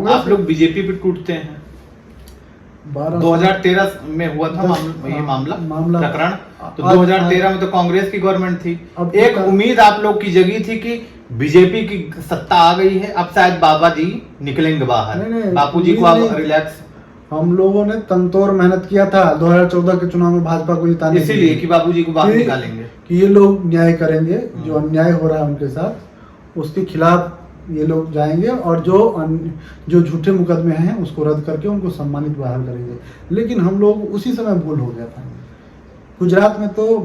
आप लोग बीजेपी पे टूटते हैं। 2013 में हुआ था ये मामला प्रकरण, तो 2013 में तो कांग्रेस की गवर्नमेंट थी। एक उम्मीद आप लोग की जगी थी कि बीजेपी की सत्ता आ गई है, अब शायद बाबा जी निकलेंगे बाहर। बापू जी को अब रिलैक्स। हम लोगों ने तनतोड़ मेहनत किया था 2014 के चुनाव में भाजपा को जिताने, इसीलिए कि बापू जी को बाहर निकालेंगे, कि ये लोग न्याय करेंगे, जो अन्याय हो रहा है उनके साथ उसके खिलाफ ये लोग जाएंगे और जो झूठे मुकदमे हैं उसको रद्द करके उनको सम्मानित बहाल करेंगे। लेकिन हम लोग उसी समय भूल हो गया था। गुजरात में तो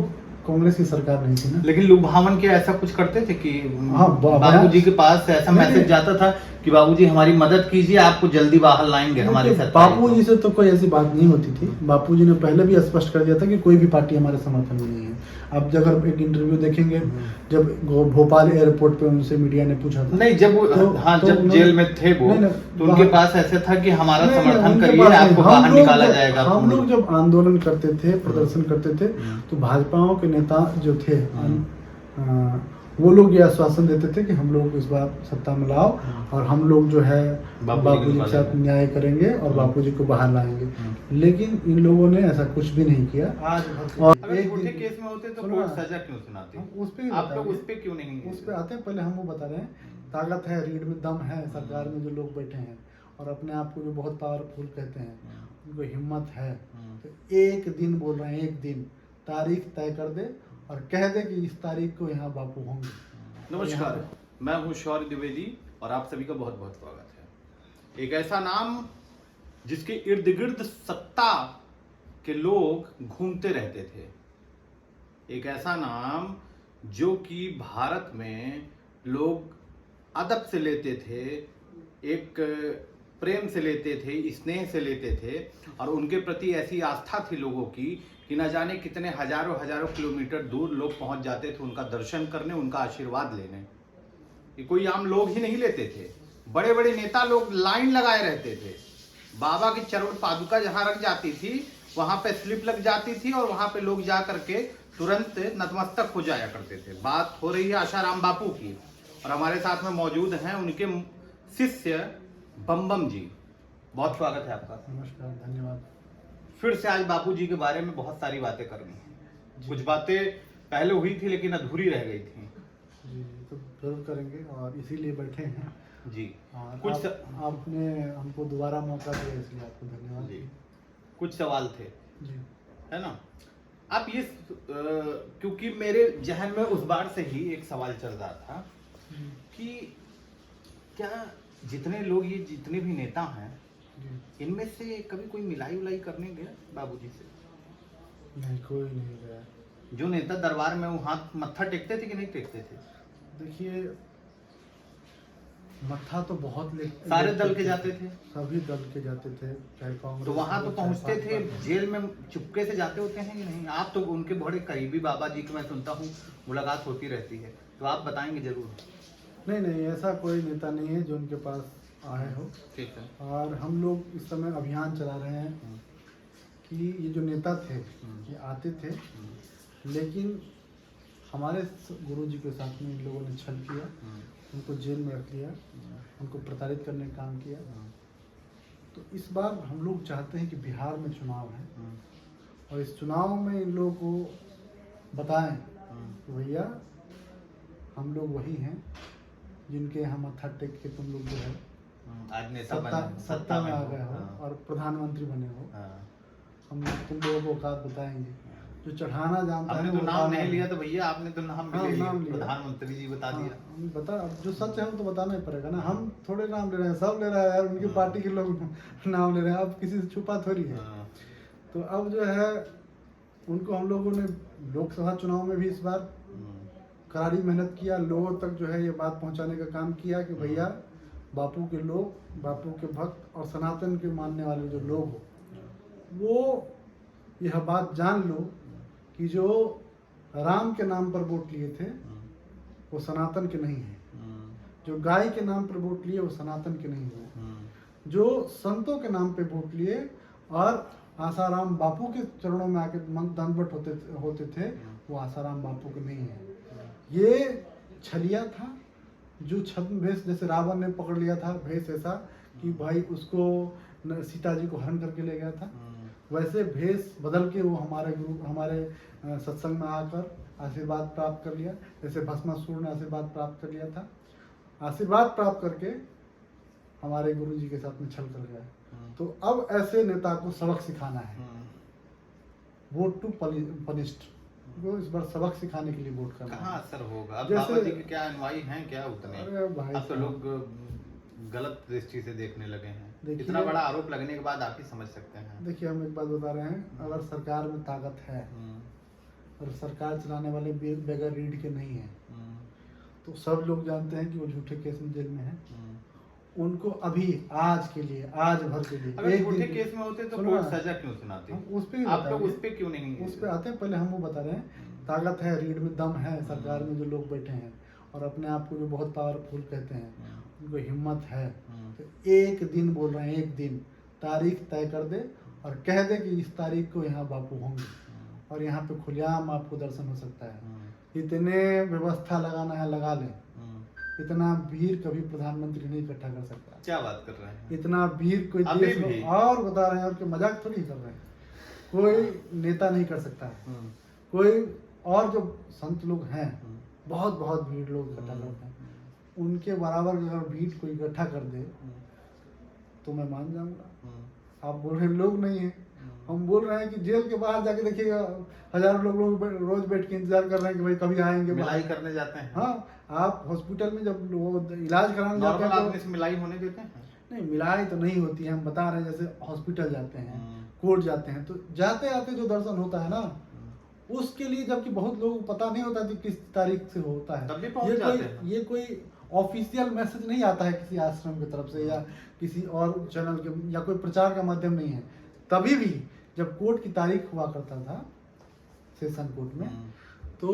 कांग्रेस की सरकार नहीं थी ना, लेकिन लुभावन के ऐसा कुछ करते थे कि हाँ, बाबूजी के पास ऐसा मैसेज जाता था कि बाबूजी हमारी मदद कीजिए, आपको जल्दी बाहर लाएंगे हमारे साथ। बापूजी से तो कोई ऐसी बात नहीं होती थी। बापूजी ने पहले भी स्पष्ट कर दिया था कि कोई भी पार्टी हमारे समर्थन में नहीं है। अब अगर एक इंटरव्यू देखेंगे, जब भोपाल एयरपोर्ट पे उनसे मीडिया ने पूछा था, नहीं जब जब जेल में थे वो, तो उनके पास ऐसा था कि हमारा समर्थन करिए, आपको बाहर निकाला जाएगा। हम लोग जब आंदोलन करते थे, प्रदर्शन करते थे, तो भाजपाओं के नेता जो थे वो लोग ये आश्वासन देते थे कि हम लोग इस बार सत्ता में लाओ और हम लोग जो है बापू जी के साथ न्याय करेंगे और बापू जी को बाहर लाएंगे। लेकिन इन लोगों ने ऐसा कुछ भी नहीं किया। और एक झूठे केस में होते तो कोर्ट सजा क्यों सुनाती? उस पे आप लोग उस पे क्यों नहीं? उस पे आते हैं। पहले हम वो बता रहे हैं, ताकत है, रीढ़ में दम है सरकार में जो लोग बैठे हैं और अपने आप को जो बहुत पावरफुल कहते हैं, उनको हिम्मत है, तो एक दिन बोल रहे हैं, एक दिन तारीख तय कर दे और कह दे कि इस तारीख को यहाँ बापू होंगे। नमस्कार, मैं हूँ शौर्य द्विवेदी और आप सभी का बहुत बहुत स्वागत है। एक ऐसा नाम जिसके इर्द गिर्द सत्ता के लोग घूमते रहते थे, एक ऐसा नाम जो कि भारत में लोग अदब से लेते थे, एक प्रेम से लेते थे, स्नेह से लेते थे और उनके प्रति ऐसी आस्था थी लोगों की कि न जाने कितने हजारों हजारों किलोमीटर दूर लोग पहुंच जाते थे उनका दर्शन करने, उनका आशीर्वाद लेने। ये कोई आम लोग ही नहीं लेते थे, बड़े बड़े नेता लोग लाइन लगाए रहते थे। बाबा की चरण पादुका जहां रख जाती थी वहां पे स्लिप लग जाती थी और वहां पे लोग जा करके तुरंत नतमस्तक हो जाया करते थे। बात हो रही है आशाराम बापू की और हमारे साथ में मौजूद हैं उनके शिष्य बम जी। बहुत स्वागत है आपका। नमस्कार, धन्यवाद। फिर से आज बापू जी के बारे में बहुत सारी बातें करनी है। कुछ बातें पहले हुई थी लेकिन अधूरी रह गई थी। जी, तो जरूर करेंगे और इसीलिए बैठे हैं जी। कुछ आपने हमको दोबारा मौका दिया, इसलिए आपको धन्यवाद जी। कुछ सवाल थे जी, है ना? आप ये क्योंकि मेरे जहन में उस बार से ही एक सवाल चल रहा था कि क्या जितने लोग, ये जितने भी नेता हैं, इनमें से कभी कोई मिलाई उलाई करने गया बाबूजी से? नहीं, कोई नहीं गया। जो नेता दरबार में वो हाथ मत्था टेकते थे कि नहीं टेकते थे? देखिए, मत्था तो बहुत सारे दल के जाते थे, सभी दल के जाते थे, चाहे कांग्रेस। तो वहां तो पहुंचते थे, जेल में चुपके से जाते होते हैं कि नहीं? आप तो उनके बड़े करीबी बाबा जी की मैं सुनता हूँ मुलाकात होती रहती है, तो आप बताएंगे जरूर। नहीं, ऐसा कोई नेता नहीं है जो उनके पास आए हो। ठीक है। और हम लोग इस समय अभियान चला रहे हैं कि ये जो नेता थे ये आते थे, लेकिन हमारे गुरु जी के साथ में इन लोगों ने छल किया, उनको जेल में रख लिया, उनको प्रताड़ित करने का काम किया। तो इस बार हम लोग चाहते हैं कि बिहार में चुनाव है और इस चुनाव में इन लोगों को बताएं कि भैया हम लोग वही हैं जिनके यहाँ मत्था टेक के तुम लोग जो है आज नेता सत्ता में आ गए हो और प्रधानमंत्री बने हो। हम तुम लोगों को औकात बताएंगे। जो चढ़ाना जानता है, तो नाम नहीं लिया तो भैया आपने तो नाम लिया, प्रधानमंत्री जी बता दिया। बता, अब जो सच है वो तो बताना ही पड़ेगा ना। हम थोड़े नाम ले रहे हैं, सब ले रहा है यार, उनकी पार्टी के लोग नाम ले रहे हैं, अब किसी से छुपा थोड़ी है। तो अब जो है उनको हम लोगों ने लोकसभा चुनाव में भी इस बार करारी मेहनत किया, लोगों तक जो है ये बात पहुंचाने का काम किया कि भैया बापू के लोग, बापू के भक्त और सनातन के मानने वाले जो लोग हो, वो यह बात जान लो कि जो राम के नाम पर वोट लिए थे वो सनातन के नहीं हैं, जो गाय के नाम पर वोट लिए वो सनातन के नहीं हैं, जो संतों के नाम पे वोट लिए और आसाराम बापू के चरणों में आके दंडवत होते थे, वो आसाराम बापू के नहीं है। ये छलिया था जो छद्म भेष, जैसे रावण ने पकड़ लिया था भेष ऐसा कि भाई उसको सीता जी को हरण करके ले गया था, वैसे भेष बदल के वो हमारे सत्संग में आकर आशीर्वाद प्राप्त कर लिया, जैसे भस्मासुर ने आशीर्वाद प्राप्त कर लिया था। आशीर्वाद प्राप्त करके हमारे गुरु जी के साथ में छल कर गया। तो अब ऐसे नेता को सबक सिखाना है, वोट टू पनिश्ड, वो इस बार सबक सिखाने के लिए वोट करना। कहाँ असर होगा? अब जैसे- बाबा जी के क्या अनुयायी हैं क्या उतने? अरे भाई अब तो लोग गलत दृष्टि से देखने लगे हैं। देखिए- इतना बड़ा आरोप लगने के बाद आप ही समझ सकते हैं। देखिए, हम एक बात बता रहे हैं, अगर सरकार में ताकत है और सरकार चलाने वाले बगैर रीढ़ के नहीं है, तो सब लोग जानते हैं कि वो झूठे केस में जेल में है। उनको अभी आज के लिए, आज भर के लिए अगर एक झूठे दिन- केस में होते तो सुनो कोर्ट ना, सजा क्यों सुनाती? हम उस पे आप लोग उस पे क्यों नहीं? उस पे आते हैं। पहले हम वो बता रहे हैं, ताकत है, रीढ़ में दम है सरकार में जो लोग बैठे हैं और अपने आप को जो बहुत पावरफुल कहते हैं, उनको हिम्मत है, तो एक दिन बोल रहे हैं, एक दिन तारीख तय कर दे और कह दे कि इस तारीख को यहाँ बापू होंगे और यहाँ पे खुलेआम आपको दर्शन हो सकता है। इतने व्यवस्था लगाना है लगा ले, इतना भीड़ कभी प्रधानमंत्री नहीं इकट्ठा कर सकता। क्या बात कर रहे हैं? इतना भीड़ कोई अभी देश भी? में, और बता रहे हैं, और कि मजाक थोड़ी कर रहे हैं, कोई नेता नहीं कर सकता है। कोई और जो संत लोग हैं, बहुत बहुत भीड़ लोग इकट्ठा करते हैं, उनके बराबर अगर भीड़ कोई इकट्ठा कर दे तो मैं मान जाऊंगा। आप बोल रहे हैं लोग नहीं है, हम बोल रहे हैं कि जेल के बाहर जाके देखिएगा, हजारों लोग रोज बैठ के इंतजार कर रहे हैं कि भाई कभी आएंगे। मिलाई करने जाते हैं। हाँ, आप हॉस्पिटल में जब लोग इलाज कराने जाते नॉर्मल हैं आदमी से मिलाई होने देते हैं? नहीं, मिलाई तो नहीं होती है। हम बता रहे हैं, जैसे हॉस्पिटल जाते हैं, कोर्ट जाते हैं, तो जाते आते जो दर्शन होता है ना, उसके लिए जबकि बहुत लोगों को पता नहीं होता कि किस तारीख से होता है, तब भी पहुंच जाते हैं। ये कोई ऑफिशियल मैसेज नहीं आता है किसी आश्रम की तरफ से या किसी और चैनल के, या कोई प्रचार का माध्यम नहीं है। तभी भी जब कोर्ट की तारीख हुआ करता था सेशन कोर्ट में, तो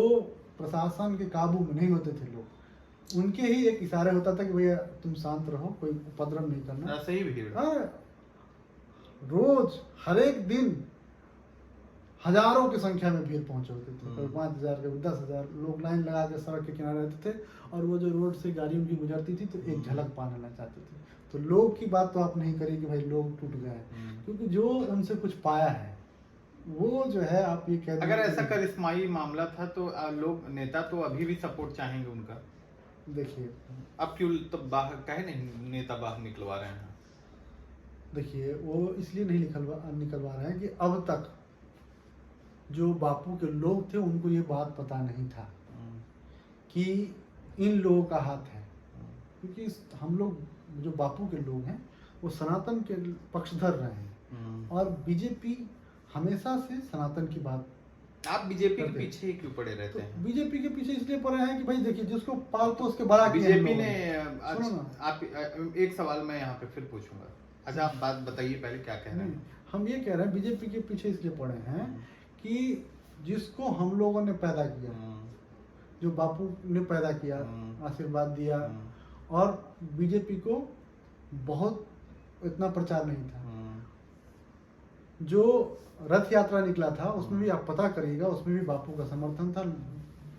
प्रशासन के काबू में नहीं होते थे लोग, उनके ही एक इशारे होता था कि भैया तुम शांत रहो, कोई उपद्रव नहीं करना। ऐसे ही भीड़। रोज हर एक दिन हजारों की संख्या में भीड़ पहुंचे होते थे, कभी 5,000 कभी 10,000 लोग लाइन लगा के सड़क के किनारे रहते थे, और वो जो रोड से गाड़ी उनकी गुजरती थी तो एक झलक पाना चाहते थे। तो लोग की बात तो आप नहीं करिए कि भाई लोग टूट गए, क्योंकि जो उनसे कुछ पाया है वो जो है, आप ये कह, अगर ऐसा करिश्माई मामला था तो लोग, नेता तो अभी भी सपोर्ट चाहेंगे उनका। देखिए, अब क्यों तो बाहर कहे नहीं नेता बाहर निकलवा रहे हैं? देखिए, वो इसलिए नहीं निकलवा रहे हैं कि अब तक जो बापू के लोग थे उनको ये बात पता नहीं था कि इन लोगों का हाथ है, क्योंकि हम लोग जो बापू के लोग हैं वो सनातन के पक्षधर रहे हैं, और बीजेपी हमेशा से सनातन की बात। आप बीजेपी के पीछे ही क्यों पड़े रहते हैं? बीजेपी के पीछे इसलिए पड़े हैं कि भाई देखिए, जिसको पाल तो उसके बड़ा किया बीजेपी हम लोगों ने सुनो ना। आप एक सवाल मैं यहाँ पे फिर पूछूंगा। अच्छा, आप बात बताइए पहले क्या कह रहे हैं? हम ये कह रहे हैं बीजेपी के पीछे इसलिए पड़े हैं कि जिसको हम लोगों ने पैदा किया, जो बापू ने पैदा किया, आशीर्वाद दिया, और बीजेपी को बहुत इतना प्रचार नहीं था। जो रथ यात्रा निकला था उसमें भी आप पता करिएगा, उसमें भी बापू का समर्थन था।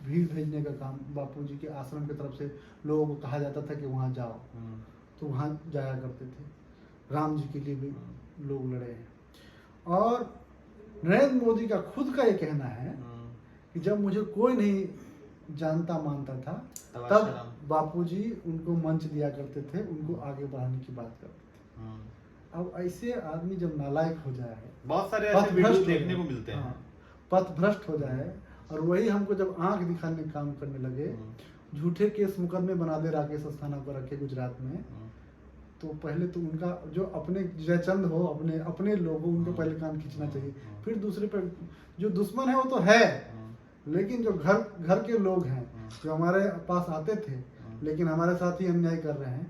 भीड़ भेजने का काम बापू जी के आश्रम की तरफ से लोगों को कहा जाता था कि वहाँ जाओ, तो वहाँ जाया करते थे। राम जी के लिए भी लोग लड़े हैं। और नरेंद्र मोदी का खुद का ये कहना है कि जब मुझे कोई नहीं जानता मानता था, तब बापूजी उनको मंच दिया करते थे, उनको आगे बढ़ाने की बात करते थे। अब ऐसे आदमी जब नालायक हो जाए, बहुत सारे ऐसे वीडियो देखने को मिलते हैं, पथ भ्रष्ट हो जाए, और वही हमको जब आंख दिखाने काम करने लगे, झूठे केस मुकदमे बना दे, राकेश अस्थाना को रखे गुजरात में, तो पहले तो उनका जो अपने जयचंद हो, अपने लोग हो, उनको पहले कान खींचना चाहिए, फिर दूसरे पे। जो दुश्मन है वो तो है, लेकिन जो घर के लोग हैं, जो हमारे पास आते थे लेकिन हमारे साथ ही अन्याय कर रहे हैं,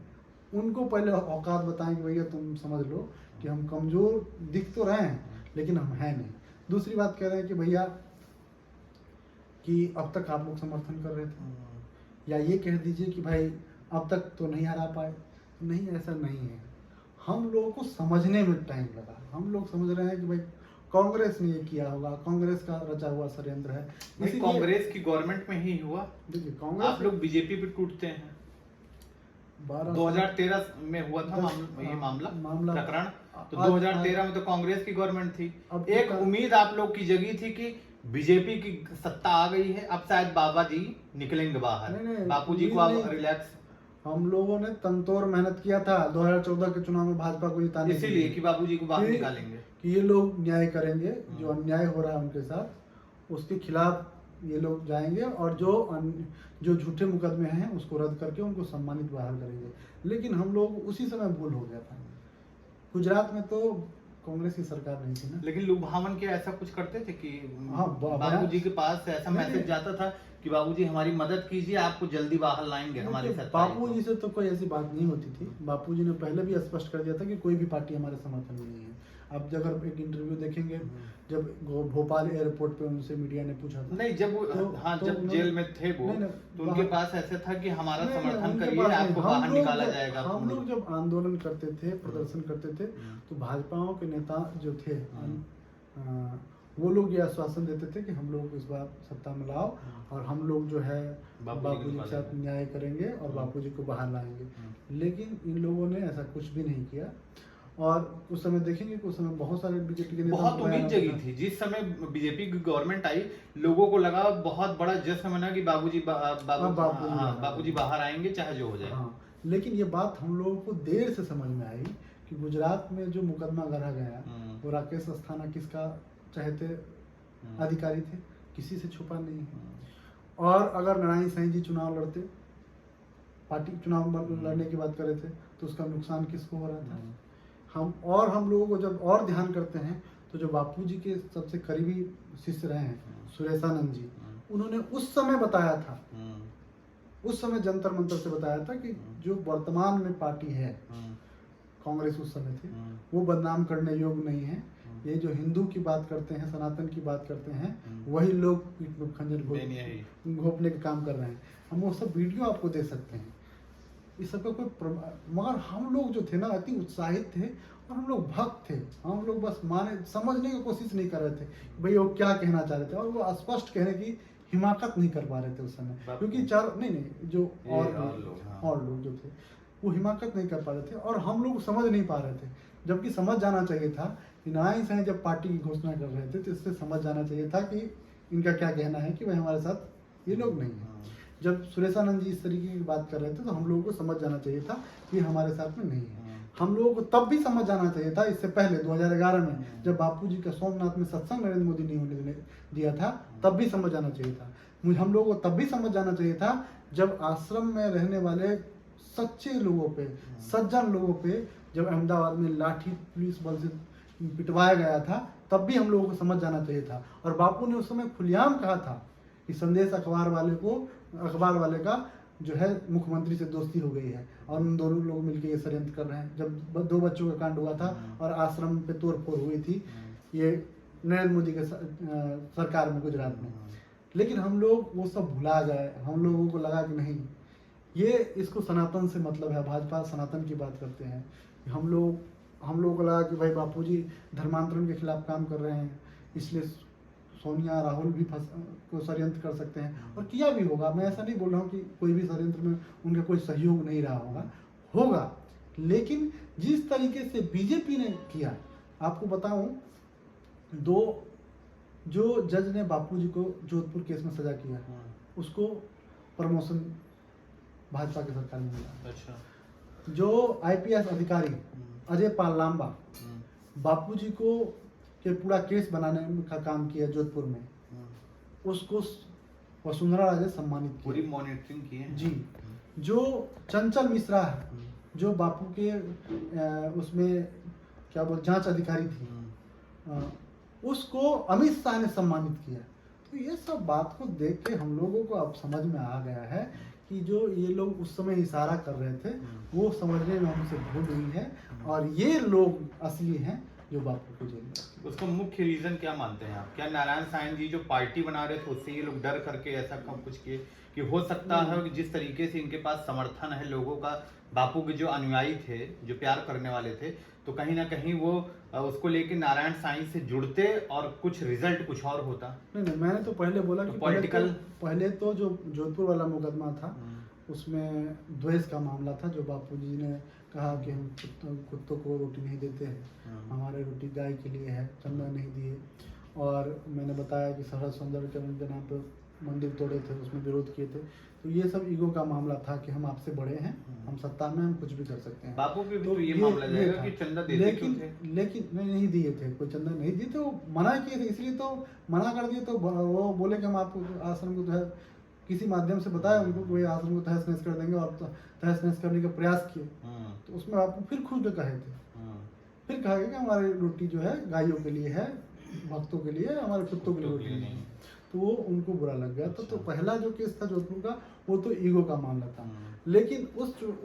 उनको पहले औकात बताएं कि भैया तुम समझ लो कि हम कमजोर दिख तो रहे हैं लेकिन हम हैं नहीं। दूसरी बात कह रहे हैं कि भैया कि अब तक आप लोग समर्थन कर रहे थे, या ये कह दीजिए कि भाई अब तक तो नहीं हरा पाए। नहीं, ऐसा नहीं है। हम लोगों को समझने में टाइम लगा। हम लोग समझ रहे हैं कि भाई कांग्रेस ने ये किया होगा, कांग्रेस का रचा हुआ षड्यंत्र है। कांग्रेस की गवर्नमेंट में ही हुआ। देखिए, कांग्रेस, आप लोग बीजेपी पे टूटते हैं। 2013 में हुआ था ये मामला प्रकरण। तो 2013 में तो कांग्रेस की गवर्नमेंट थी। एक उम्मीद आप लोग की जगी थी कि बीजेपी की सत्ता आ गई है, अब शायद बाबा जी निकलेंगे बाहर, बापू जी को अब रिलैक्स। हम लोगों ने तनतोड़ मेहनत किया था 2014 के चुनाव में भाजपा को जिताने इसीलिए कि बापू जी को बाहर निकालेंगे, कि ये लोग न्याय करेंगे, जो अन्याय हो रहा है उनके साथ उसके खिलाफ ये लोग जाएंगे और जो झूठे मुकदमे हैं उसको रद्द करके उनको सम्मानित बाहर करेंगे। लेकिन हम लोग उसी समय भूल हो गया था। गुजरात में तो कांग्रेस की सरकार नहीं थी ना। लेकिन लुभावन के ऐसा कुछ करते थे कि हाँ, बाबू जी के पास ऐसा मैसेज जाता था कि बाबू जी हमारी मदद कीजिए, आपको जल्दी बाहर लाएंगे हमारे साथ। बापू जी से तो कोई ऐसी बात नहीं होती थी। बापू जी ने पहले भी स्पष्ट कर दिया था कि कोई भी पार्टी हमारे समर्थन में नहीं है। आप अगर एक इंटरव्यू देखेंगे, जब भोपाल एयरपोर्ट पे उनसे मीडिया ने पूछा था, नहीं जब जब जेल में थे वो, तो उनके पास ऐसा था कि हमारा समर्थन करिए, आपको बाहर निकाला जाएगा। हम लोग जब आंदोलन करते थे, प्रदर्शन करते थे, तो भाजपाओं के नेता जो थे वो लोग ये आश्वासन देते थे कि हम लोग इस बार सत्ता में लाओ और हम लोग जो है बापू जी के साथ न्याय करेंगे और बापू जी को बाहर लाएंगे। लेकिन इन लोगों ने ऐसा कुछ भी नहीं किया। और उस समय देखेंगे कि उस समय बहुत सारे बीजेपी के बहुत उम्मीद जगी थी। जिस समय बीजेपी की गवर्नमेंट आई, लोगों को लगा बहुत बड़ा जश्न मना कि बाबूजी बाहर आएंगे चाहे जो हो जाए। हाँ, लेकिन ये बात हम लोगों को देर से समझ में आई कि गुजरात में जो मुकदमा गढ़ा गया वो राकेश अस्थाना किसका चहेते अधिकारी थे, किसी से छुपा नहीं है। और अगर नारायण साईं जी चुनाव लड़ते, पार्टी चुनाव लड़ने की बात कर रहे थे, तो उसका नुकसान किसको हो रहा था। हम लोगों को जब और ध्यान करते हैं तो जो बापू जी के सबसे करीबी शिष्य रहे हैं सुरेशानंद जी, उन्होंने उस समय बताया था, उस समय जंतर मंतर से बताया था कि जो वर्तमान में पार्टी है कांग्रेस उस समय थी, वो बदनाम करने योग्य नहीं है। ये जो हिंदू की बात करते हैं, सनातन की बात करते हैं, वही लोग पीठ में खंजर घोपने का काम कर रहे हैं। हम वो सब वीडियो आपको दे सकते हैं। इस सब का कोई मगर हम लोग जो थे ना अति उत्साहित थे और हम लोग भक्त थे। हम लोग बस समझने की कोशिश नहीं कर रहे थे भाई वो क्या कहना चाह रहे थे, और वो स्पष्ट कहने की हिमाकत नहीं कर पा रहे थे उस समय, क्योंकि जो और लोग जो थे वो हिमाकत नहीं कर पा रहे थे और हम लोग समझ नहीं पा रहे थे। जबकि समझ जाना चाहिए था कि नारायण साईं जब पार्टी की घोषणा कर रहे थे तो इससे समझ जाना चाहिए था कि इनका क्या कहना है कि भाई हमारे साथ ये लोग नहीं है। जब सुरेशानंद जी इस तरीके की बात कर रहे थे तो हम लोगों को समझ जाना चाहिए था कि हमारे साथ में नहीं है। हम लोगों को तब भी समझ जाना चाहिए था, इससे पहले 2011 में जब बापू जी का सोमनाथ में सत्संग नरेंद्र मोदी ने होने दिया था, तब भी समझ जाना चाहिए था। हम लोगों को तब भी समझ जाना चाहिए था जब आश्रम में रहने वाले सच्चे लोगों पे, सज्जन लोगों पे जब अहमदाबाद में लाठी पुलिस बल से पिटवाया गया था, तब भी हम लोगों को समझ जाना चाहिए था। और बापू ने उस समय खुलेआम कहा था कि संदेश अखबार वाले का जो है मुख्यमंत्री से दोस्ती हो गई है और उन दोनों लोग मिलकर ये षड्यंत्र कर रहे हैं। जब 2 बच्चों का कांड हुआ था और आश्रम पे तोड़फोड़ हुई थी ये नरेंद्र मोदी के सरकार में गुजरात में, लेकिन हम लोग वो सब भुला गए। हम लोगों को लगा कि नहीं, ये इसको सनातन से मतलब है, भाजपा सनातन की बात करते हैं। हम लोगों को लगा कि भाई बापूजी धर्मांतरण के खिलाफ काम कर रहे हैं, इसलिए सोनिया राहुल भी को षड्यंत्र कर सकते हैं, और किया भी होगा। मैं ऐसा नहीं बोल रहा हूँ कि कोई भी षड्यंत्र में उनका कोई सहयोग नहीं रहा होगा, लेकिन जिस तरीके से बीजेपी ने किया, आपको बताऊं, जो जज ने बापूजी को जोधपुर केस में सजा किया, उसको प्रमोशन भाजपा की सरकार में मिला। अच्छा। जो आईपीएस अधिकारी अजय पाल लांबा बापूजी को के पूरा केस बनाने का काम किया जोधपुर में, उसको वसुंधरा राजे सम्मानित किया, पूरी मॉनिटरिंग की है जी। जो चंचल मिश्रा है, जो बापू के उसमें क्या बोल जांच अधिकारी थी, उसको अमित शाह ने सम्मानित किया। तो ये सब बात को देख के हम लोगों को अब समझ में आ गया है कि जो ये लोग उस समय इशारा कर रहे थे वो समझने में हमसे भूल हुई है, और ये लोग असली हैं जो बापू को जेल में। उसका मुख्य रीजन क्या मानते हैं आप? क्या नारायण साईं जी जो पार्टी बना रहे थे उससे ये लोग डर करके ऐसा कुछ किए कि हो सकता है कि जिस तरीके से इनके पास समर्थन है लोगों का, बापू के जो अनुयायी थे, जो प्यार करने वाले थे, तो कहीं ना कहीं वो उसको लेके नारायण साईं से जुड़ते और कुछ रिजल्ट कुछ और होता? नहीं, मैंने तो पहले बोला कि पॉलिटिकल पहले तो जो जोधपुर वाला मुकदमा था उसमें द्वेष का मामला था, जो बापूजी ने कहा कि हम कुत्तों को रोटी नहीं देते हैं, हमारे रोटी गाय के लिए है, चंदा नहीं दिए। और मैंने बताया कि शरद सौंदर्यचरण के नाम पर मंदिर तोड़े थे, उसमें विरोध किए थे। तो ये सब ईगो का मामला था कि हम आपसे बड़े हैं, हम सत्ता में, हम कुछ भी कर सकते हैं। बापू पे भी तो ये मामला जाएगा कि चंदा देते क्यों थे? लेकिन नहीं दिए थे, कोई चंदा नहीं दिए थे, वो मना किए थे, इसलिए तो मना कर दिए। तो वो बोले कि हम आपको आश्रम को जो है किसी माध्यम से बताया उनको कि भाई आश्रम को तहस नहस कर देंगे, और तहस नहस करने का प्रयास किए। तो उसमें आपको फिर खुद कहे थे, फिर कहा गया कि हमारी रोटी जो है गायों के लिए है, भक्तों के लिए, हमारे कुत्तों के लिए रोटी नहीं है। तो वो उनको बुरा लग गया। तो पहला जो केस था जोधपुर का, वो तो ईगो का मामला था। लेकिन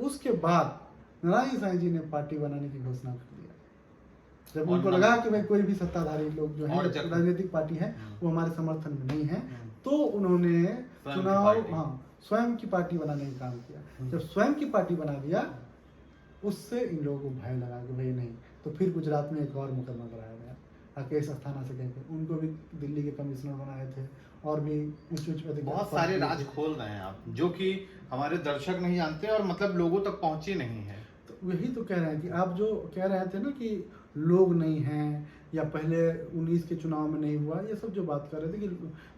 उसके बाद नारायण साईं जी ने पार्टी बनाने की घोषणा कर दिया, जब उनको लगा कि भाई कोई भी सत्ताधारी लोग जो है राजनीतिक पार्टी है वो हमारे समर्थन में नहीं है, तो उन्होंने चुनाव स्वयं की पार्टी बनाने का काम किया। जब स्वयं की पार्टी बना दिया, उससे इन लोगों को भय लगा कि भाई नहीं। तो फिर गुजरात में एक और मुकदमा कराया गया, राकेश अस्थाना से कहकर, उनको भी दिल्ली के कमिश्नर बनाए थे, और भी उच्च अधिकारी। बहुत सारे राज खोल रहे हैं आप, जो कि हमारे दर्शक नहीं जानते और मतलब लोगों तक पहुंचे नहीं है। तो यही तो कह रहे हैं कि आप जो कह रहे थे ना कि लोग नहीं हैं, या पहले 19 के चुनाव में नहीं हुआ, ये सब जो बात कर रहे थे कि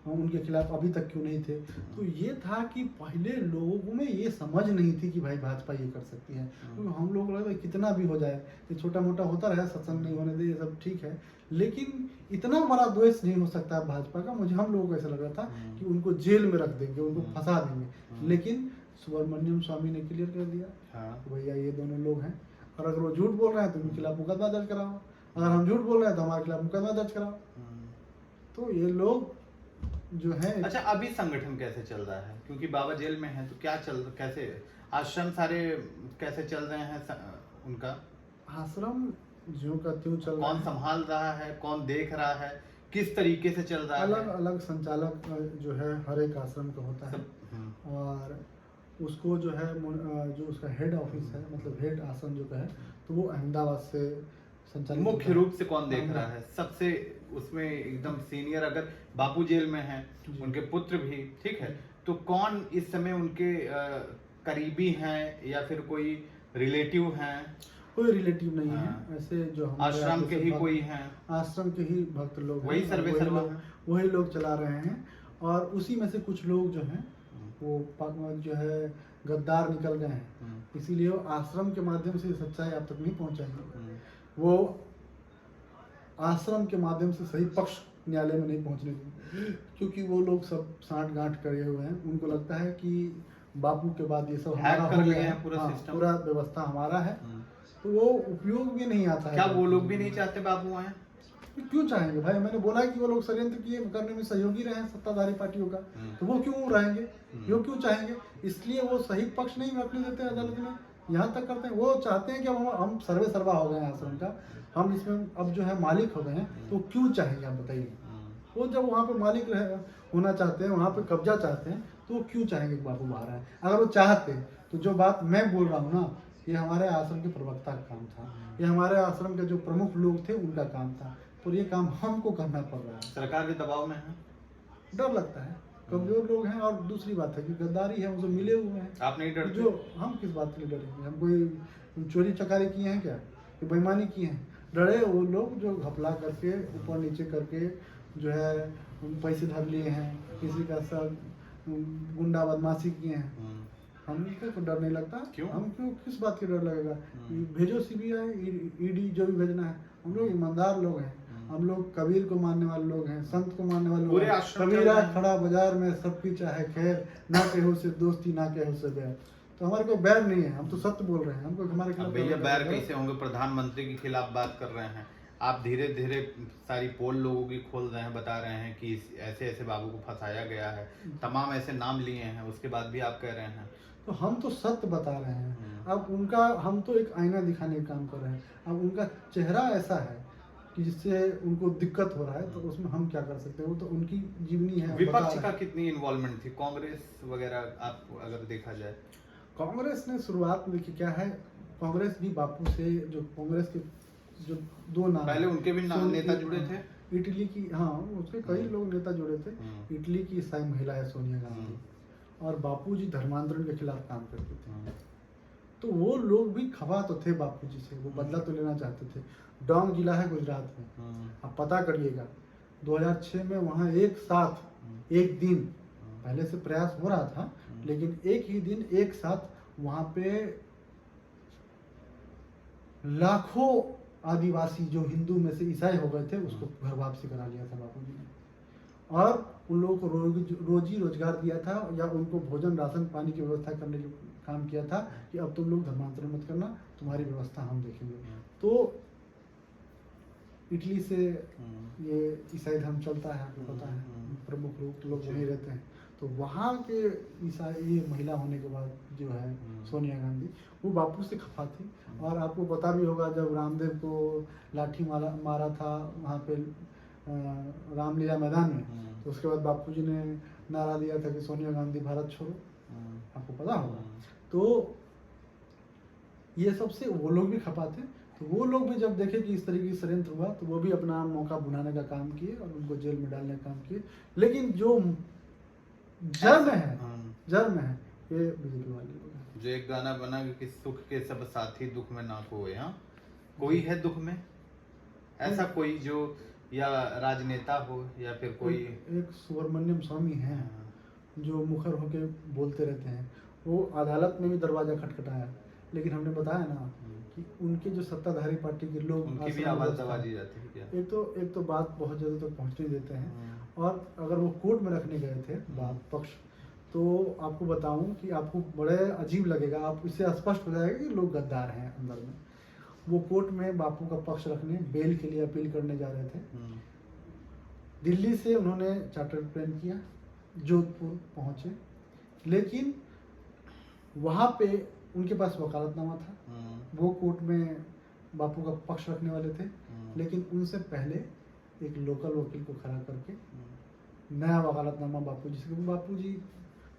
उनके खिलाफ अभी तक क्यों नहीं थे, तो ये था कि पहले लोगों में ये समझ नहीं थी कि भाई भाजपा ये कर सकती है। तो हम लोग लगता है कितना भी हो जाए, ये छोटा मोटा होता रहे, सत्संग नहीं होने दे, ये सब ठीक है, लेकिन इतना बड़ा द्वेष नहीं हो सकता भाजपा का। मुझे हम लोगों को ऐसा लग रहा था कि उनको जेल में रख देंगे, उनको फंसा देंगे। लेकिन सुब्रमण्यम स्वामी ने क्लियर कर दिया कि भैया ये दोनों लोग हैं, और अगर वो झूठ बोल रहे हैं तो उनके खिलाफ मुकदमा दर्ज कराओ, अगर हम झूठ बोल रहे हैं तो हमारे खिलाफ मुकदमा दर्ज कराओ। तो ये लोग जो है। अच्छा, अभी संगठन कैसे चल रहा है? क्योंकि बाबा जेल में है, तो क्या कैसे आश्रम सारे कैसे चल रहे हैं? उनका आश्रम जो का त्यों चल रहा है। कौन संभाल रहा है, कौन देख रहा है, किस तरीके से चल रहा है? अलग अलग संचालक जो है हर एक आश्रम का होता है, और उसको जो है जो उसका हेड ऑफिस है, मतलब हेड आश्रम जो का है, तो वो अहमदाबाद से संचालित। मुख्य रूप से कौन देख रहा है सबसे उसमें एकदम सीनियर? अगर बापू जेल में हैं, उनके पुत्र भी, ठीक है, तो कौन इस समय उनके करीबी हैं, या फिर कोई रिलेटिव हैं? कोई रिलेटिव नहीं है ऐसे, जो हम आश्रम के ही कोई हैं, आश्रम के ही भक्त लोग, वही सर्वे सर्वा वही लोग चला रहे हैं। और उसी में से कुछ लोग जो हैं वो जो है गद्दार निकल गए हैं, इसीलिए वो आश्रम के माध्यम से सच्चाई आप तक नहीं पहुंचाएंगे। वो आश्रम के माध्यम से सही पक्ष न्यायालय में नहीं पहुंचने देंगे, क्योंकि वो लोग सब साठ गांठ करे हुए हैं। उनको लगता है कि बापू के बाद ये सब हमारा हो गया है, पूरा व्यवस्था हमारा है, तो वो उपयोग भी नहीं आता है। क्या वो लोग भी नहीं चाहते बाबू आए? क्यों चाहेंगे भाई? मैंने बोला है कि वो लोग षड्यंत्र किए करने में सहयोगी रहे हैं सत्ताधारी पार्टियों का, तो वो क्यों रहेंगे, वो क्यों चाहेंगे? इसलिए वो सही पक्ष नहीं रखने देते अदालत में, यहाँ तक करते हैं। वो चाहते हैं कि हम सर्वे सर्वा हो गए हैं आश्रम का, हम इसमें अब जो है मालिक हो गए हैं, तो क्यों चाहेंगे आप बताइए? वो जब वहाँ पे मालिक होना चाहते हैं, वहाँ पे कब्जा चाहते हैं, तो वो क्यों चाहेंगे कि बापू बाहर आए? अगर वो चाहते तो जो बात मैं बोल रहा हूँ ना, ये हमारे आश्रम के प्रवक्ता का काम था, ये हमारे आश्रम के जो प्रमुख लोग थे उनका काम था, और ये काम हमको करना पड़ रहा है। सरकार के दबाव में है, डर लगता है, कमजोर लोग हैं, और दूसरी बात है कि गद्दारी है, उनसे मिले हुए हैं। आप नहीं डरते? जो हम किस बात के लिए डरेंगे? हम कोई चोरी चकारी किए हैं क्या, कि बेईमानी किए हैं? डरे वो लोग जो घपला करके ऊपर नीचे करके जो है पैसे धर लिए हैं, किसी का सब गुंडा बदमाशी किए हैं। हमको तो डर नहीं लगता। क्यों? हम क्यों, किस बात की डर लगेगा? भेजो सीबीआई ईडी जो भी भेजना है। हम लोग ईमानदार लोग हैं, हम लोग कबीर को मानने वाले लोग हैं, संत को मानने वाले लोग हैं। कबीरा खड़ा बाजार में सबकी चाहे खैर, ना केहू से दोस्ती ना केहू से बैर। तो हमारे कोई बैर नहीं है, हम तो सत्य बोल रहे हैं। हमको हमारे खिलाफ भैया बैर कैसे होंगे? प्रधानमंत्री के खिलाफ बात कर रहे हैं आप, धीरे धीरे सारी पोल लोगों की खोल रहे हैं, बता रहे हैं कि ऐसे ऐसे बाबू को फंसाया गया है, तमाम ऐसे नाम लिए हैं, उसके बाद भी आप कह रहे हैं। तो हम तो सत्य बता रहे हैं। अब उनका, हम तो एक आईना दिखाने का काम कर रहे हैं। अब उनका चेहरा ऐसा है कि जिससे उनको दिक्कत हो रहा है, तो उसमें हम क्या कर सकते हैं? वो तो उनकी जीवनी है। विपक्ष का कितनी इन्वॉल्वमेंट थी? कांग्रेस वगैरह आप अगर देखा जाए, कांग्रेस ने शुरुआत में देखिए क्या है, कांग्रेस भी बापू से, जो कांग्रेस के जो दो नाम, पहले उनके भी नेता जुड़े थे, इटली की, हाँ उसके कई लोग नेता जुड़े थे। इटली की ईसाई महिला है सोनिया गांधी, और बापूजी धर्मांतरण के खिलाफ काम करते थे। तो वो लोग भी खफा तो थे बापूजी से, वो बदला तो लेना चाहते थे। डोंग जिला है गुजरात में, आप पता करिएगा 2006 में वहाँ एक साथ एक दिन, पहले से प्रयास हो रहा था लेकिन एक ही दिन एक साथ वहाँ पे लाखों आदिवासी जो हिंदू में से ईसाई हो गए थे उसको घर वापसी करा लिया था बापूजी ने, और उन लोगों को रोजी रोजगार दिया था या उनको भोजन राशन पानी की व्यवस्था करने का काम किया था कि अब तुम लोग धर्मांतरण मत करना, तुम्हारी व्यवस्था हम देखेंगे। तो इटली से ये ईसाई धर्म चलता है, आपको पता है, प्रमुख लोग वहीं रहते हैं। तो वहाँ के ईसाई ये महिला होने के बाद जो है सोनिया गांधी, वो बापू से खफा थी। और आपको पता भी होगा जब रामदेव को लाठी मारा था वहाँ पे रामलीला मैदान में, तो उसके बाद बापूजी ने नारा दिया था कि सोनिया गांधी भारत छोड़ो, आपको पता होगा। तो ये सबसे वो लोग भी खपा थे। तो वो लोग भी जब देखे कि इस तरीके की षड्यंत्र हुआ तो वो भी अपना मौका बुनाने का काम किए और उनको जेल में डालने का काम किए। लेकिन जो जड़ में है, जड़ में है ये बीजेपी वाले लोग हैं। जो एक गाना बना कि सुख के सब साथी दुख में ना कोई, हाँ कोई है दुख में ऐसा कोई जो या राजनेता हो या फिर कोई एक सुब्रमण्यम स्वामी हैं जो मुखर होके बोलते रहते हैं, वो अदालत में भी दरवाजा खटखटाया, लेकिन हमने बताया ना कि उनके जो सत्ताधारी पार्टी के लोग उनकी भी आवाज दबा दी जाती है क्या? एक तो बात बहुत ज़्यादा तक पहुँचने देते हैं। और अगर वो कोर्ट में रखने गए थे बात पक्ष, तो आपको बताऊं कि आपको बड़े अजीब लगेगा, आप इससे स्पष्ट हो जाएगा कि लोग गद्दार हैं अंदर में। वो कोर्ट में बापू का पक्ष रखने बेल के लिए अपील करने जा रहे थे। दिल्ली से उन्होंने चार्टर प्लेन किया, जोधपुर पहुंचे, लेकिन वहाँ पे उनके पास वकालतनामा था, वो कोर्ट में बापू का पक्ष रखने वाले थे, लेकिन उनसे पहले एक लोकल वकील को खड़ा करके नया वकालतनामा बापू जी से, बापू जी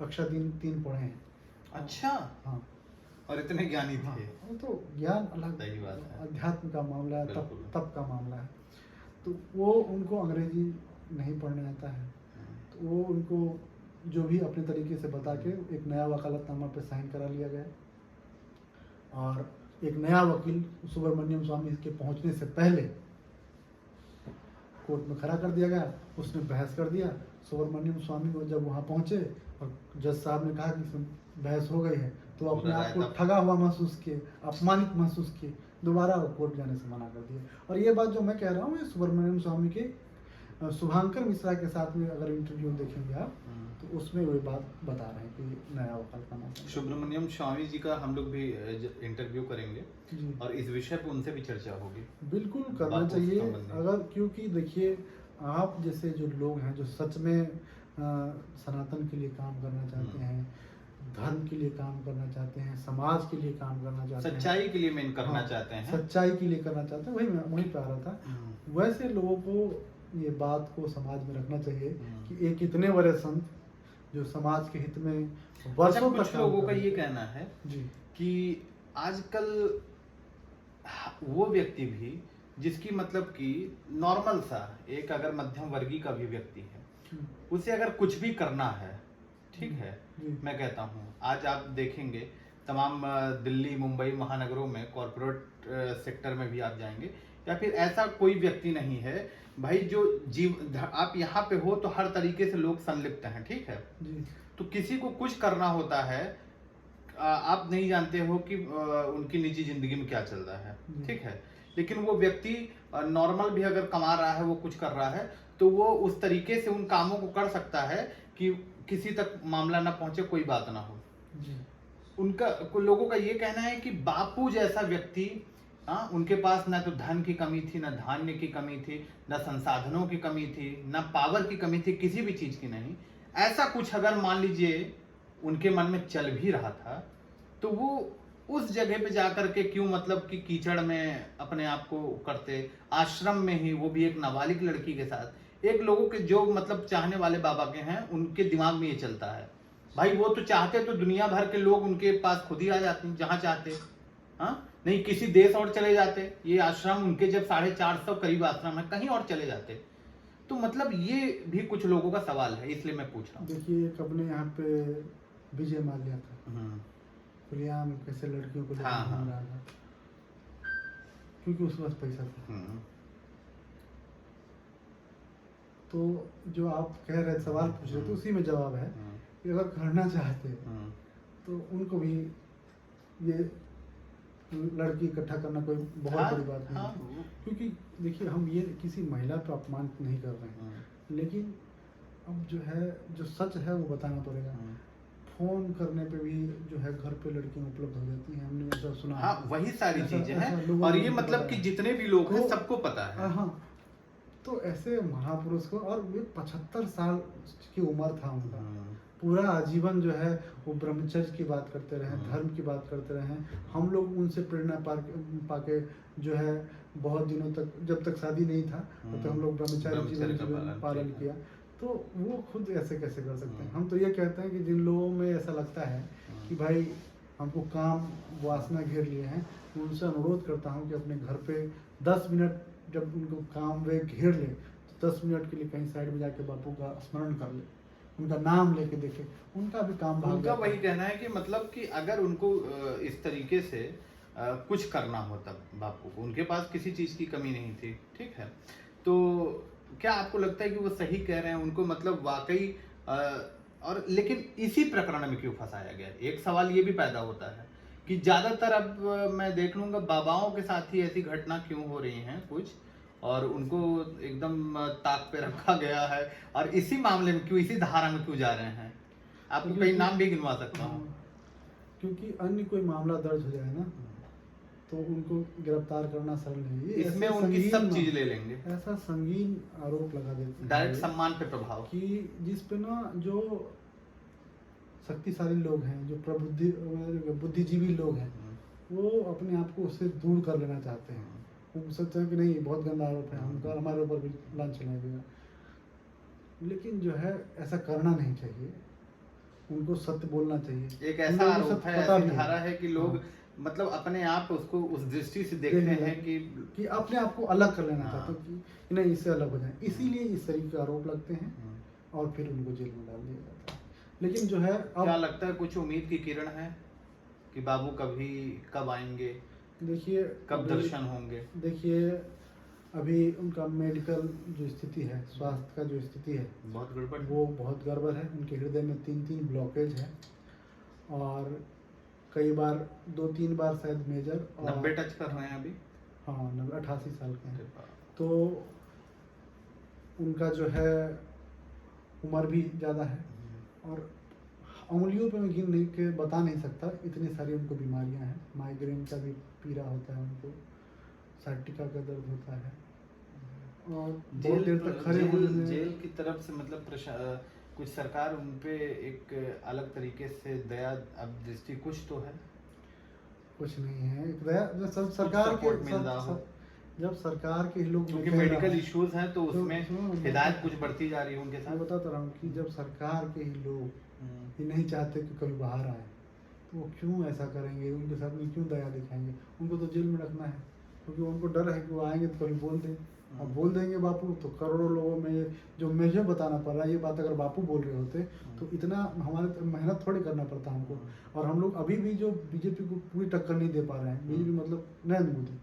कक्षा 3 पढ़े हैं। अच्छा, हाँ, और इतने ज्ञानी थे। हाँ, वो तो ज्ञान अलग सही बात है, अध्यात्म का मामला है, तप का मामला है। तो वो उनको अंग्रेजी नहीं पढ़ने आता है, तो वो उनको जो भी अपने तरीके से बता के एक नया वकालतनामा पे साइन करा लिया गया। और एक नया वकील सुब्रमण्यम स्वामी के पहुंचने से पहले कोर्ट में खड़ा कर दिया गया, उसने बहस कर दिया। सुब्रमण्यम स्वामी को जब वहाँ पहुँचे और जज साहब ने कहा कि बहस हो गई है, तो अपने आप को ठगा हुआ महसूस किए, अपमानित महसूस किए, दोबारा वो कोर्ट जाने से मना कर दिया। और ये बात जो मैं कह रहा हूँ ये सुब्रमण्यम स्वामी के शुभांकर मिश्रा के साथ में अगर इंटरव्यू देखेंगे आप, तो उसमें वही बात बता रहे हैं कि नया वकालतनामा। सुब्रमण्यम स्वामी जी का हम लोग भी इंटरव्यू करेंगे और इस विषय पे उनसे भी चर्चा होगी। बिल्कुल करना चाहिए, अगर क्योंकि देखिए आप जैसे जो लोग हैं जो सच में सनातन के लिए काम करना चाहते हैं, धर्म के लिए काम करना चाहते हैं, समाज के लिए काम करना चाहते हैं, सच्चाई के लिए मेन करना चाहते हैं, सच्चाई के लिए करना चाहते हैं, वही पे आ रहा था। वैसे लोगों को ये बात को समाज में रखना चाहिए कि एक इतने बड़े संत जो समाज के हित में वर्षों तक, लोगों का ये कहना है जी कि आजकल वो व्यक्ति भी जिसकी मतलब कि नॉर्मल सा एक अगर मध्यम वर्गीय का भी व्यक्ति है, उसे अगर कुछ भी करना है, ठीक है, मैं कहता हूँ आज आप देखेंगे तमाम दिल्ली मुंबई महानगरों में कॉर्पोरेट सेक्टर में भी आप जाएंगे या फिर ऐसा कोई व्यक्ति नहीं है भाई जो आप यहाँ पे हो तो हर तरीके से लोग संलिप्त हैं, ठीक है जी। तो किसी को कुछ करना होता है, आप नहीं जानते हो कि उनकी निजी जिंदगी में क्या चल रहा है, ठीक है, लेकिन वो व्यक्ति नॉर्मल भी अगर कमा रहा है, वो कुछ कर रहा है, तो वो उस तरीके से उन कामों को कर सकता है कि किसी तक मामला ना पहुंचे, कोई बात ना हो जी। उनका लोगों का ये कहना है कि बापू जैसा व्यक्ति, उनके पास ना तो धन की कमी थी, ना धान्य की कमी थी, ना संसाधनों की कमी थी, ना पावर की कमी थी, किसी भी चीज की नहीं। ऐसा कुछ अगर मान लीजिए उनके मन में चल भी रहा था तो वो उस जगह पे जाकर के क्यों मतलब कि कीचड़ में अपने आप को करते, आश्रम में ही, वो भी एक नाबालिग लड़की के साथ। एक लोगों के जो मतलब चाहने वाले बाबा के हैं उनके दिमाग में ये चलता है भाई वो तो चाहते तो दुनिया भर के लोग उनके पास खुद ही आ जाते जहां चाहते, हाँ नहीं किसी देश और चले जाते, ये आश्रम उनके जब 450 करीब आश्रम है कहीं और चले जाते। तो मतलब ये भी कुछ लोगों का सवाल है, इसलिए मैं पूछ रहा हूँ। देखिए एक अपने यहाँ पे विजय माल्या था, खुलेआम कैसे लड़कियों को लेकर हाँ, घूम हाँ। रहा था, क्योंकि उसके पास पैसा था। तो जो आप कह रहे सवाल पूछ रहे थे उसी में जवाब है कि अगर करना चाहते हैं तो उनको भी ये लड़की इकट्ठा करना कोई बहुत हाँ, बड़ी बात नहीं है। क्योंकि देखिए हम ये किसी महिला पर अपमान नहीं कर रहे हैं, लेकिन अब जो है जो सच है वो बताना पड़ेगा। फोन करने पे भी जो है घर पे लड़कियां उपलब्ध हो जाती हैं, हमने ऐसा सुना। हाँ, वही सारी ऐसा- चीजें ऐसा हैं लोगों और को ये पता मतलब है। कि जितने भी लोग हैं तो- सबको पता है। हाँ, तो ऐसे महापुरुष को, और ये 75 साल की उम्र था उनका, पूरा आजीवन जो है वो ब्रह्मचर्य की बात करते रहे, धर्म की बात करते रहे। हम लोग उनसे प्रेरणा पाके जो है बहुत दिनों तक, जब तक शादी नहीं था तो हम लोग ब्रह्मचारी जीवन पालन किया। तो वो खुद ऐसे कैसे कर सकते हैं? हम तो ये कहते हैं कि जिन लोगों में ऐसा लगता है कि भाई हमको काम वासना घेर लिए हैं, उनसे अनुरोध करता हूँ कि अपने घर पे 10 मिनट जब उनको काम वे घेर ले तो 10 मिनट के लिए कहीं साइड में जाके बापू का स्मरण कर ले, उनका नाम लेके देखे, उनका भी काम भाग उनका जाता वही है। कहना है कि मतलब कि अगर उनको इस तरीके से कुछ करना होता बापू को, उनके पास किसी चीज की कमी नहीं थी, ठीक है, तो क्या आपको लगता है कि वो सही कह रहे हैं? उनको मतलब वाकई और लेकिन इसी प्रकरण में क्यों फंसाया गया? एक सवाल ये भी पैदा होता है कि ज्यादातर अब मैं देख लूंगा बाबाओं के साथ ही ऐसी घटना क्यों हो रही हैं कुछ, और उनको एकदम ताक पे रखा गया है, और इसी मामले में क्यों, इसी धारा में क्यों जा रहे हैं? आपको कई नाम भी गिनवा सकता हूँ। क्योंकि अन्य कोई मामला दर्ज हो जाए ना तो उनको गिरफ्तार करना सरल नहीं है। ये इसमें ऐसे उनकी सब संगीन चीज ले लेंगे, ऐसा संगीन आरोप लगा देते हैं डायरेक्ट सम्मान पे प्रभाव। कि जिस पे ना जो शक्तिशाली लोग हैं, जो बुद्धिजीवी लोग हैं, वो अपने आप को उससे दूर कर लेना चाहते हैं। वो सोचते हैं कि नहीं बहुत गंदा आरोप है, हमका हमारे ऊपर भी लांछन लगेगा। लेकिन जो है ऐसा करना नहीं चाहिए, उनको सत्य बोलना चाहिए। एक उन ऐसा लोगों को आरोप सब है, पता ऐसी भी धारा है कि लोग हाँ। मतलब अपने आप उसको उस दृष्टि से देखते हैं कि अपने आप को अलग कर लेना हाँ। चाहते हैं कि नहीं इससे अलग हो जाए, इसीलिए इस तरीके के आरोप लगते हैं और फिर उनको जेल में डाल दिया जाता है। लेकिन जो है अब क्या लगता है कुछ उम्मीद की किरण है कि बाबू कब आएंगे, देखिए कब दर्शन होंगे? देखिए अभी उनका मेडिकल जो स्थिति है, स्वास्थ्य का जो स्थिति है बहुत गड़बड़, वो बहुत गड़बड़ है। उनके हृदय में 3 ब्लॉकेज है और कई बार 2-3 बार शायद मेजर, और 90 टच कर रहे हैं अभी। हाँ 88 साल के हैं। हाँ। तो उनका जो है उम्र भी ज़्यादा है और उंगलियों पे मैं गिन नहीं के बता नहीं सकता, इतनी सारी उनको बीमारियां हैं। माइग्रेन का भी पीड़ा होता है उनको, साइटिका का दर्द होता है और बहुत देर तक खड़े होने में जेल की तरफ से मतलब कुछ सरकार उन पे एक अलग तरीके से दया अब दृष्टि कुछ तो है, कुछ नहीं है। एक दया जब सब सरकार के जब सरकार के लोग क्योंकि मेडिकल इश्यूज हैं तो उसमें हिदायत कुछ बढ़ती जा रही है उनके मैं साथ। बताता रहा हूँ कि जब सरकार के ही लोग ये नहीं चाहते कि कभी बाहर आए तो वो क्यों ऐसा करेंगे, उनके साथ में क्यों दया दिखाएंगे? उनको तो जेल में रखना है क्योंकि उनको डर है कि वो आएंगे तो कभी बोल दें। अब बोल देंगे बापू तो करोड़ों लोगों में जो मुझे बताना पड़ रहा है ये बात अगर बापू बोल रहे होते तो इतना हमारे मेहनत थोड़ी करना पड़ता हमको। और हम लोग अभी भी जो बीजेपी को पूरी टक्कर नहीं दे पा रहे हैं, बीजेपी मतलब नरेंद्र मोदी,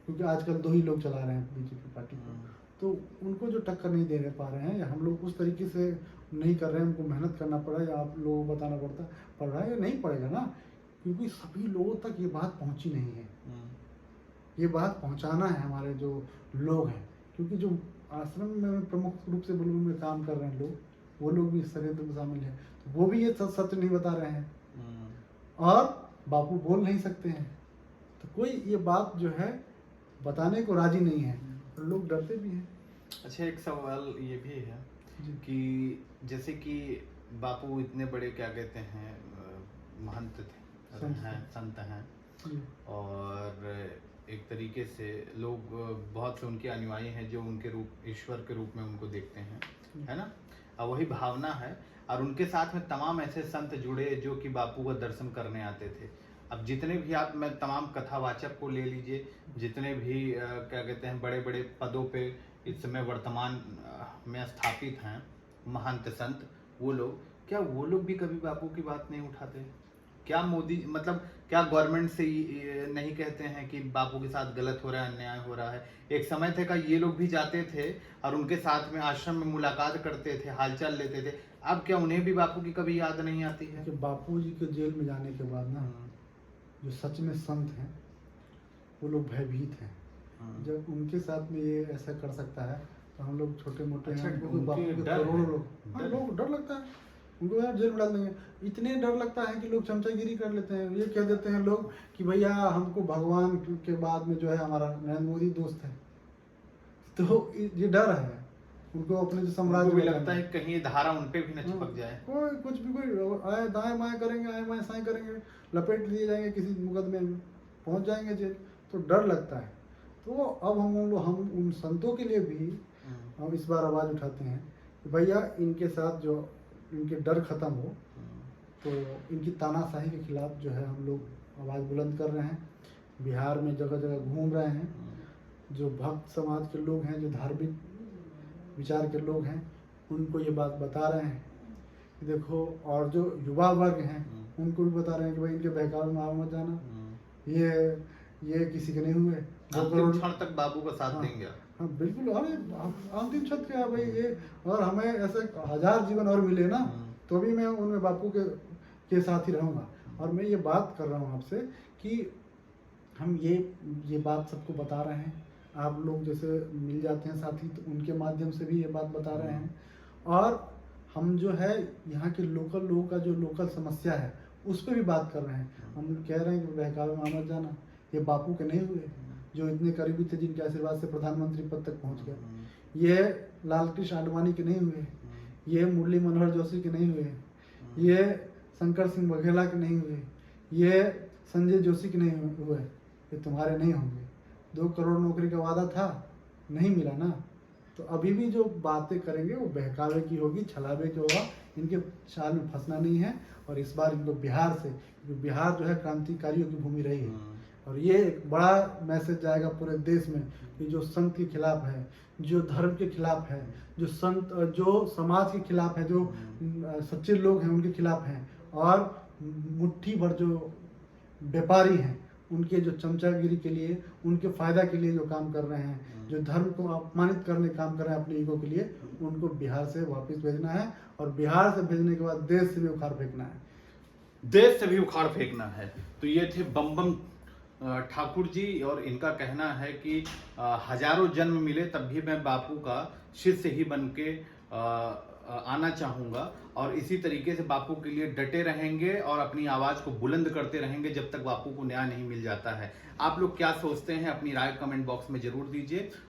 क्योंकि आजकल 2 ही लोग चला रहे हैं बीजेपी पार्टी को, तो उनको जो टक्कर नहीं दे पा रहे हैं या हम लोग उस तरीके से नहीं कर रहे हैं, हमको मेहनत करना पड़ा या आप लोगों को बताना पड़ रहा है या नहीं पड़ेगा ना, क्योंकि सभी लोगों तक ये बात पहुंची नहीं है। ये बात पहुंचाना है हमारे जो लोग हैं, क्योंकि जो आश्रम में प्रमुख रूप से बुलबुल में काम कर रहे हैं लोग, वो लोग भी इस षड्यंत्र में शामिल हैं, तो वो भी ये सत्य नहीं बता रहे हैं और बापू बोल नहीं सकते हैं, तो कोई ये बात जो है बताने को राजी नहीं है और लोग डरते भी हैं। अच्छा, एक सवाल ये भी है कि जैसे कि बापू इतने बड़े क्या कहते हैं महंत थे, संत हैं और एक तरीके से लोग बहुत से उनके अनुयायी हैं जो उनके रूप, ईश्वर के रूप में उनको देखते हैं, है ना, और वही भावना है। और उनके साथ में तमाम ऐसे संत जुड़े जो कि बापू का दर्शन करने आते थे। अब जितने भी आप, मैं तमाम कथावाचक को ले लीजिए, जितने भी क्या कहते हैं बड़े बड़े पदों पे इस समय वर्तमान में स्थापित हैं महंत संत, वो लोग क्या वो लोग भी कभी बापू की बात नहीं उठाते? क्या मोदी मतलब क्या गवर्नमेंट से ये नहीं कहते हैं कि बापू के साथ गलत हो रहा है, अन्याय हो रहा है? एक समय थे का ये लोग भी जाते थे और उनके साथ में आश्रम में मुलाकात करते थे, हालचाल लेते थे। अब क्या उन्हें भी बापू की कभी याद नहीं आती है? कि बापू जी के जेल में जाने के बाद ना जो सच में संत हैं वो लोग भयभीत हैं। जब उनके साथ में ये ऐसा कर सकता है तो हम लोग छोटे मोटे अच्छा, हैं, हमको उनके बापू के डर करोड़ों है, लोग, हाँ, डर लोग डर लगता है उनको, यार जेल में डाल देंगे। इतने डर लगता है कि लोग चमचागिरी कर लेते हैं, ये कह देते हैं लोग कि भैया हमको भगवान के बाद में जो है हमारा नरेंद्र मोदी दोस्त है। तो ये डर है उनको अपने जो साम्राज्य उनको भी में लगता है रहना। कहीं ये धारा उन पे भी न चिपक हाँ, जाए। कोई कुछ भी कोई आए दाएं बाएं करेंगे, आए बाएं साएं करेंगे, लपेट लिए जाएंगे, किसी मुकदमे में पहुंच जाएंगे जेल। तो डर लगता है। तो अब हम उन संतों के लिए भी हम इस बार आवाज़ उठाते हैं कि भैया इनके साथ जो इनके डर खत्म हो, तो इनकी तानाशाही के खिलाफ जो है हम लोग आवाज़ बुलंद कर रहे हैं। बिहार में जगह जगह घूम रहे हैं। जो भक्त समाज के लोग हैं, जो धार्मिक विचार के लोग हैं, उनको ये बात बता रहे हैं कि देखो, और जो युवा वर्ग हैं उनको भी बता रहे हैं कि भाई इनके बहकावे में आओ मत जाना, ये किसी के नहीं हुए। अंतिम क्षण तक बाबू का साथ हाँ, देंगे। हाँ बिल्कुल। अरे अंतिम क्षण क्या भाई ये, और हमें ऐसे 1000 जीवन और मिले ना तो भी मैं उनमें बापू के साथ ही रहूँगा। और मैं ये बात कर रहा हूँ आपसे कि हम ये बात सबको बता रहे हैं। आप लोग जैसे मिल जाते हैं साथी तो उनके माध्यम से भी ये बात बता रहे हैं। और हम जो है यहाँ के लोकल लोगों का जो लोकल समस्या है उस पर भी बात कर रहे हैं। हम कह रहे हैं कि बहकावे में मत जाना, ये बापू के नहीं हुए जो इतने करीबी थे, जिनके आशीर्वाद से प्रधानमंत्री पद तक पहुँच गए। ये लालकृष्ण आडवाणी के नहीं हुए, ये मुरली मनोहर जोशी के नहीं हुए, ये शंकर सिंह बघेला के नहीं हुए, ये संजय जोशी के नहीं हुए, ये तुम्हारे नहीं होंगे। 2 करोड़ नौकरी का वादा था, नहीं मिला ना। तो अभी भी जो बातें करेंगे वो बहकावे की होगी, छलावे की होगा। इनके चाल में फंसना नहीं है। और इस बार इनको बिहार से, क्योंकि बिहार जो है क्रांतिकारियों की भूमि रही है, और ये एक बड़ा मैसेज जाएगा पूरे देश में कि जो संत के खिलाफ है, जो धर्म के खिलाफ है, जो समाज के खिलाफ है, जो सच्चे लोग हैं उनके खिलाफ हैं, और मुट्ठी भर जो व्यापारी हैं उनके जो चमचागिरी के लिए, उनके फायदा के लिए जो काम कर रहे हैं, जो धर्म को अपमानित करने काम कर रहे हैं अपने ईगो के लिए, उनको बिहार से वापस भेजना है। और बिहार से भेजने के बाद देश से भी उखाड़ फेंकना है, देश से भी उखाड़ फेंकना है। तो ये थे बम बम ठाकुर जी, और इनका कहना है कि हजारों जन्म मिले तब भी मैं बापू का शिष्य ही बन के आना चाहूँगा, और इसी तरीके से बापू के लिए डटे रहेंगे और अपनी आवाज़ को बुलंद करते रहेंगे जब तक बापू को न्याय नहीं मिल जाता है। आप लोग क्या सोचते हैं, अपनी राय कमेंट बॉक्स में ज़रूर दीजिए।